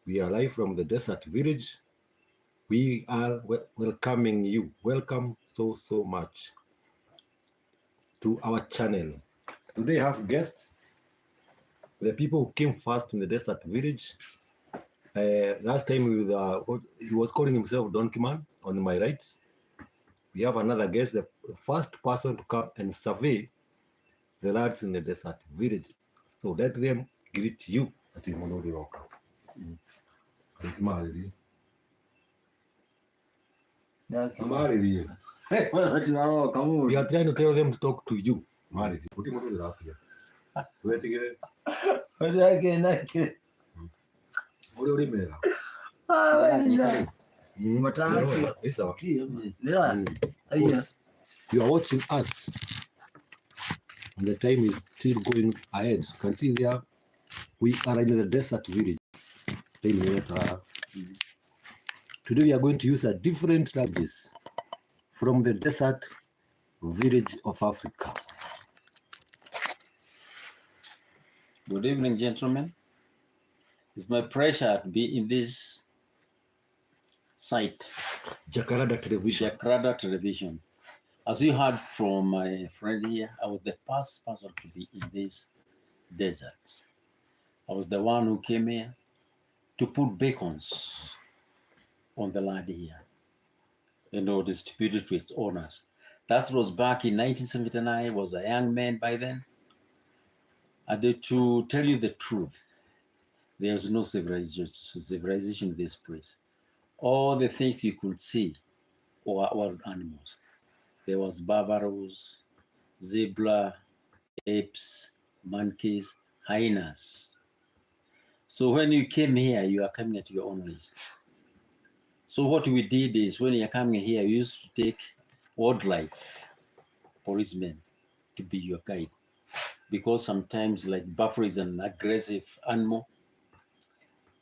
We are live from the desert village. We are welcoming you. Welcome so much to our channel. Today I have guests, the people who came first in the desert village. Last time he was calling himself Donkey Man on my right. We have another guest, the first person to come and survey the lads in the desert village. So let them greet you. We are trying to tell them to talk to you. You are watching us, and the time is still going ahead. You can see there, we are in the desert village. Today we are going to use a different languages from the desert village of Africa. Good evening, gentlemen. It's my pleasure to be in this site, Jacaranda Television. JACARANDA Television. As you heard from my friend here, I was the first person to be in these deserts. I was the one who came here to put beacons on the land here, distribute it to its owners. That was back in 1979. I was a young man by then. And to tell you the truth, there's no civilization in this place. All the things you could see were wild animals. There was buffaloes, zebra, apes, monkeys, hyenas. So when you came here, you are coming at your own risk. So what we did is, when you're coming here, we used to take wildlife policemen to be your guide. Because sometimes, like, buffalo is an aggressive animal.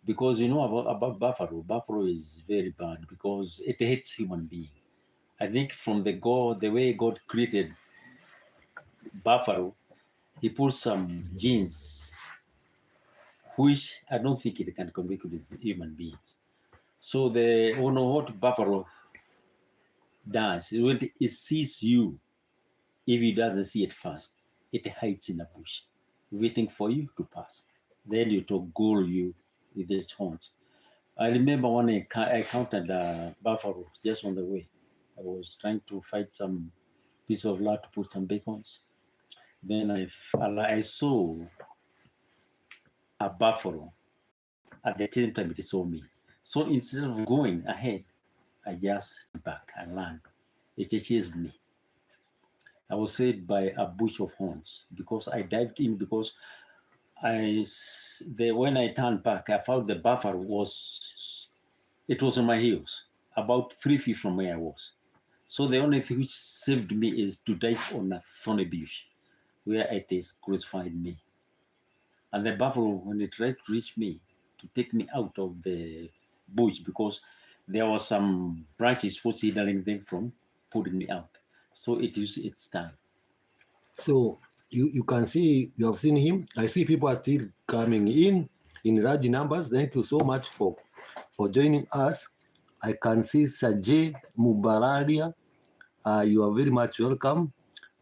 Because you know about buffalo is very bad because it hates human being. I think from the way God created buffalo, he put some genes which I don't think it can communicate with human beings. So what buffalo does, when it sees you, if it doesn't see it first, it hides in a bush, waiting for you to pass. Then it will goal you with its horns. I remember when I encountered a buffalo just on the way. I was trying to find some piece of land to put some beacons. Then I saw a buffalo. At the same time, it saw me. So instead of going ahead, I just back and ran. It chased me. I was saved by a bush of horns because I dived in because when I turned back, I found the buffalo was on my heels, about 3 feet from where I was. So the only thing which saved me is to dive on a thorny bush where it is crucified me. And the buffalo, when it tried to reach me, to take me out of the bush, because there was some branches which hindering them from putting me out. So it used its time. So you can see, you have seen him. I see people are still coming in large numbers. Thank you so much for joining us. I can see Sajay Mubaralia. You are very much welcome.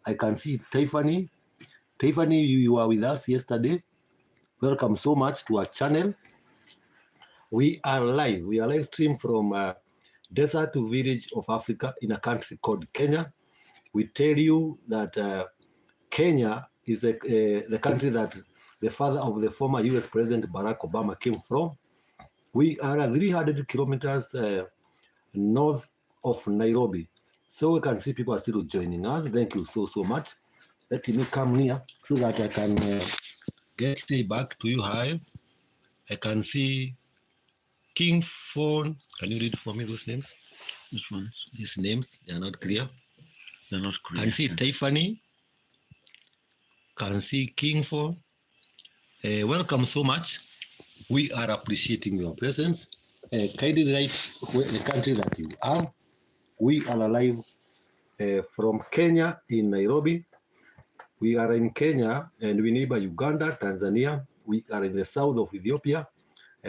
I can see Tiffany. Tiffany, you were with us yesterday. Welcome so much to our channel. We are live. We are live stream from desert village of Africa in a country called Kenya. We tell you that Kenya is the country that the father of the former US President Barack Obama came from. We are 300 kilometers north of Nairobi. So we can see people are still joining us. Thank you so much. Let me come near so that I can get back to you. Hi. I can see King Phone. Can you read for me those names? Which ones? These names, they are not clear. They're not clear. Can see Tiffany. Can see King Phone. Welcome so much. We are appreciating your presence. Kindly write the country that you are. We are alive from Kenya in Nairobi. We are in Kenya and we neighbor Uganda, Tanzania. We are in the south of Ethiopia.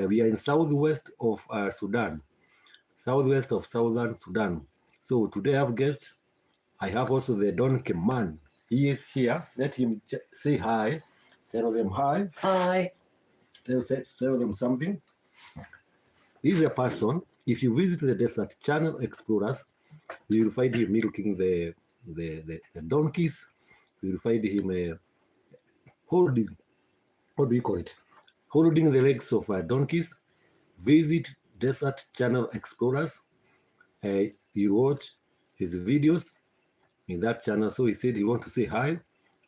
We are in southwest of Sudan, southwest of southern Sudan. So today I have guests. I have also the donkey man. He is here. Let him say hi. Tell them hi. Hi. Tell them something. This is a person. If you visit the desert channel explorers, you will find him milking the donkeys. You will find him holding, what do you call it? Holding the legs of donkeys. Visit desert channel explorers. You watch his videos in that channel. So he said he wants to say hi.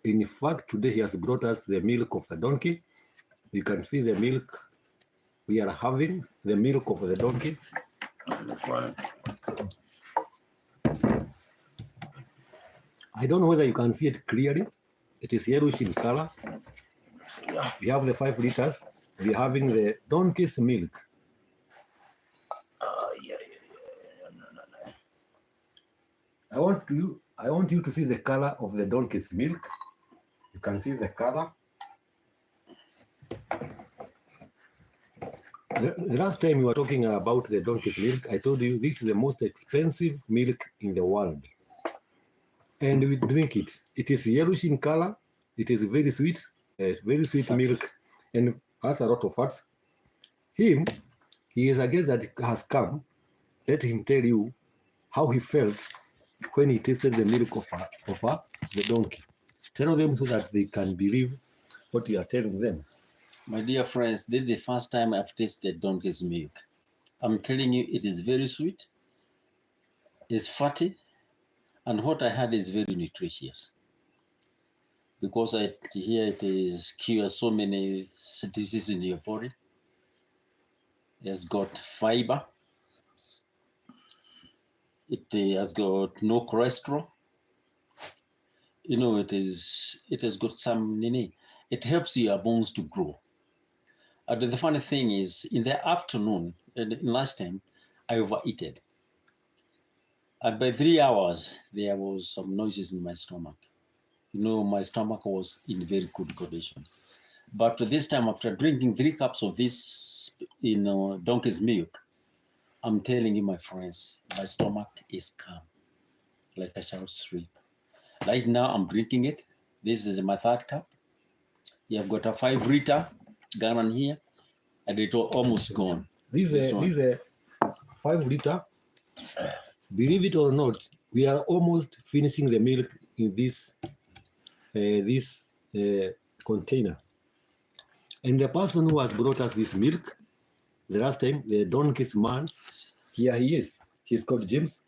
In fact, today he has brought us the milk of the donkey. You can see the milk. We are having the milk of the donkey. I don't know whether you can see it clearly. It is yellowish in color. We have the 5 liters. We are having the donkey's milk. I want you to see the color of the donkey's milk. You can see the color. The last time we were talking about the donkey's milk, I told you this is the most expensive milk in the world. And we drink it. It is yellowish in color. It is very sweet milk, and has a lot of fats. He is a guest that has come. Let him tell you how he felt when he tasted the milk of the donkey. Tell them so that they can believe what you are telling them. My dear friends, this is the first time I've tasted donkey's milk. I'm telling you, it is very sweet, it's fatty, and what I had is very nutritious. Because I hear it is cures so many diseases in your body. It's got fiber. It has got no cholesterol. You know, it has got some, it helps your bones to grow. The funny thing is, in the afternoon, last time, I overeated. And by 3 hours, there was some noises in my stomach. You know, my stomach was in very good condition. But this time, after drinking 3 cups of this, donkey's milk, I'm telling you, my friends, my stomach is calm, like I shall sleep. Right now, I'm drinking it. This is my 3rd cup. You have got a 5 liter gallon here, and it's almost gone. This is a 5 liter. Believe it or not, we are almost finishing the milk in this container. And the person who has brought us this milk, the last time, the donkey's man, here he is. He's called James.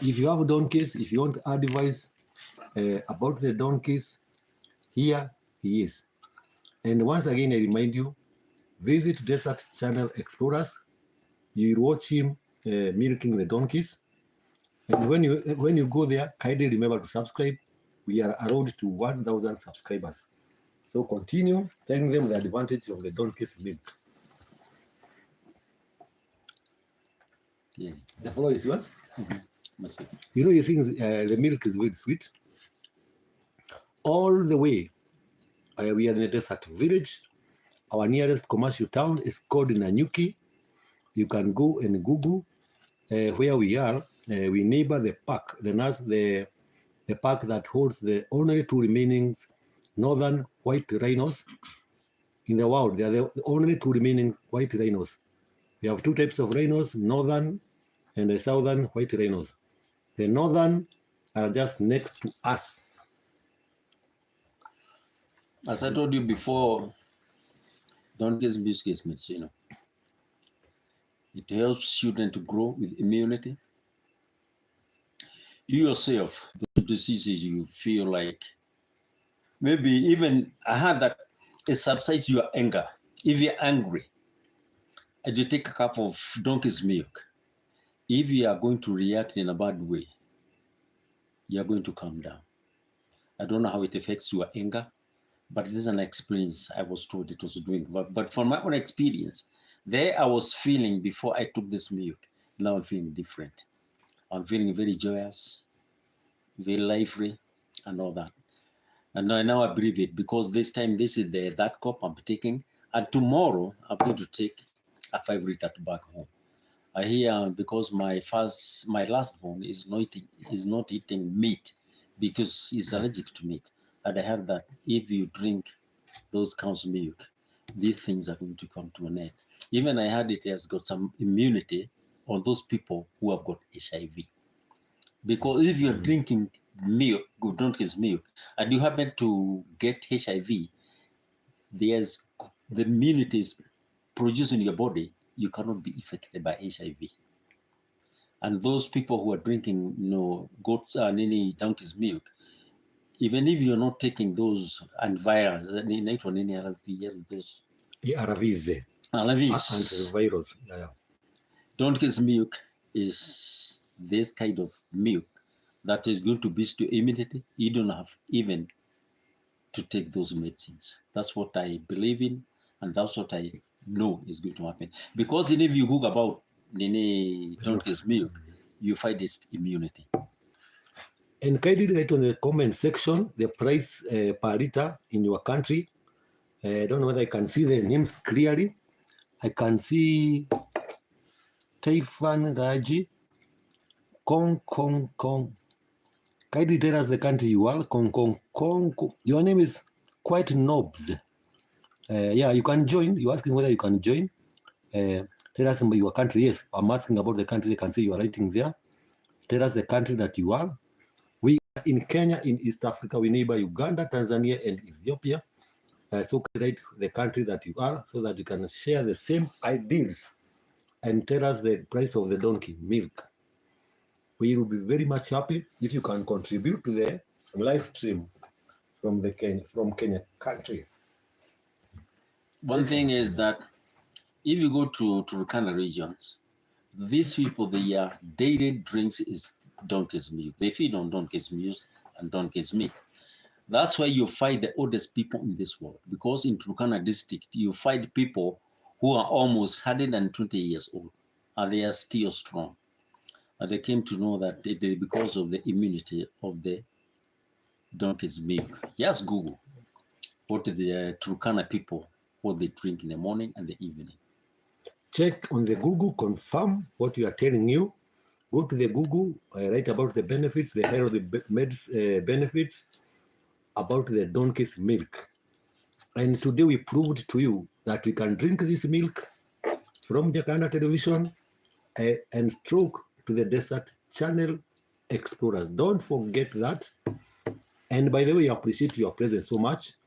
If you have donkeys, if you want advice about the donkeys, here he is. And once again, I remind you, visit Desert Channel Explorers. You watch him milking the donkeys. And when you go there, kindly remember to subscribe. We are around to 1,000 subscribers. So continue telling them the advantage of the donkey's milk. Yeah. The floor is yours. Mm-hmm. You know, you think the milk is very sweet. All the way, we are in a desert village. Our nearest commercial town is called Nanyuki. You can go and Google where we are. We neighbor the park, the park that holds the only 2 remaining northern white rhinos in the world. They are the only 2 remaining white rhinos. We have 2 types of rhinos, northern and the southern white rhinos. The northern are just next to us. As I told you before, donkey's milk is medicinal. It helps children to grow with immunity. You yourself, the diseases you feel like, maybe even I heard that it subsides your anger. If you're angry and you take a cup of donkey's milk, if you are going to react in a bad way, you are going to calm down. I don't know how it affects your anger, but it is an experience I was told it was doing. But from my own experience, there I was feeling before I took this milk. Now I'm feeling different. I'm feeling very joyous, very lively, and all that. And now I believe it because this time this is the that cup I'm taking, and tomorrow I'm going to take a 5 liter back home. I hear because my last born is not eating meat because he's allergic to meat, and I heard that if you drink those cow's milk, these things are going to come to an end. Even I heard it has got some immunity on those people who have got HIV. Because if you're drinking milk, good donkey's milk, and you happen to get HIV, there's the immunity is produced in your body, you cannot be affected by HIV. And those people who are drinking, goats and any donkey's milk, even if you're not taking those antivirals, those ARVs, ARVs, antivirals. Yeah. donkey's milk is this kind of milk that is going to boost your immunity. You don't have even to take those medicines. That's what I believe in, and that's what I know is going to happen. Because if you Google about donkey's milk, you find this immunity. And kindly write on the comment section the price per liter in your country. I don't know whether I can see the names clearly. I can see Taifan Raji, Kong. Kindly tell us the country you are. Kong. Your name is quite Nobs. Yeah, you can join. You're asking whether you can join. Tell us your country. Yes, I'm asking about the country. I can see you are writing there. Tell us the country that you are. We are in Kenya, in East Africa. We neighbor Uganda, Tanzania, and Ethiopia. So write the country that you are so that you can share the same ideas and tell us the price of the donkey milk. We will be very much happy if you can contribute to the live stream from Kenya country. One thing is that if you go to Turkana regions, these people, their daily drinks is donkey's milk. They feed on donkey's milk and donkey's meat. That's why you find the oldest people in this world. Because in Turkana district, you find people who are almost 120 years old, and they are still strong. And they came to know that because of the immunity of the donkey's milk. Just Google what the Turkana people, what they drink in the morning and the evening. Check on the Google, confirm what we are telling you. Go to the Google, write about the benefits, the health benefits about the donkey's milk. And today we proved to you that we can drink this milk from Jacaranda Television and stroke to the desert channel explorers. Don't forget that. And by the way, I appreciate your presence so much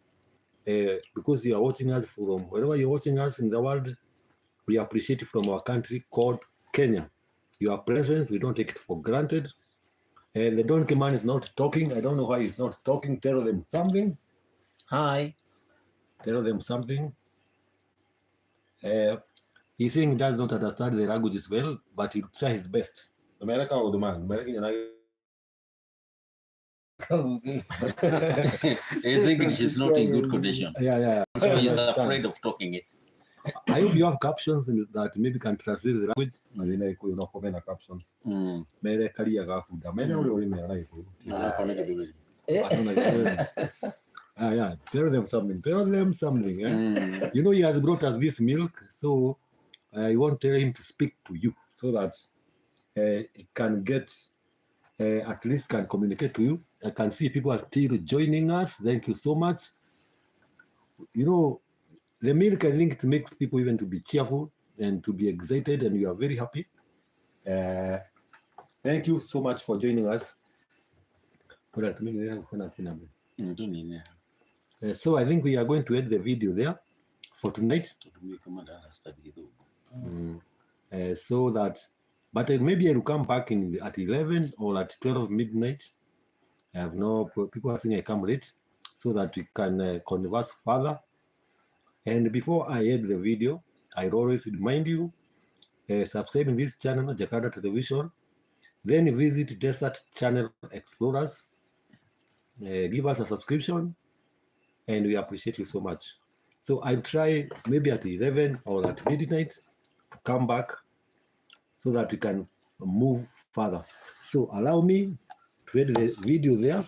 because you are watching us from wherever you're watching us in the world. We appreciate it from our country called Kenya. Your presence, we don't take it for granted. And the donkey man is not talking. I don't know why he's not talking. Tell them something. Hi. Tell them something. He's saying he does not understand the languages well, but he'll try his best. His English is not in good condition. Yeah. So he's afraid of talking it. I hope you have captions that maybe can translate the language. Captions. Yeah, tell them something. You know, he has brought us this milk, so I want to tell him to speak to you so that he can get, at least can communicate to you. I can see people are still joining us. Thank you so much. You know, the milk, I think it makes people even to be cheerful and to be excited, and we are very happy. Thank you so much for joining us. So I think we are going to end the video there for tonight. So that, but maybe I will come back at 11 or at 12 midnight. I have no people are saying I come late so that we can converse further. And before I end the video, I always remind you, subscribing this channel, Jacaranda Television, then visit Desert Channel Explorers. Give us a subscription, and we appreciate you so much. So I'll try maybe at 11 or at midnight to come back so that we can move further. So allow me to end the video there.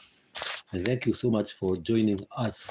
And thank you so much for joining us.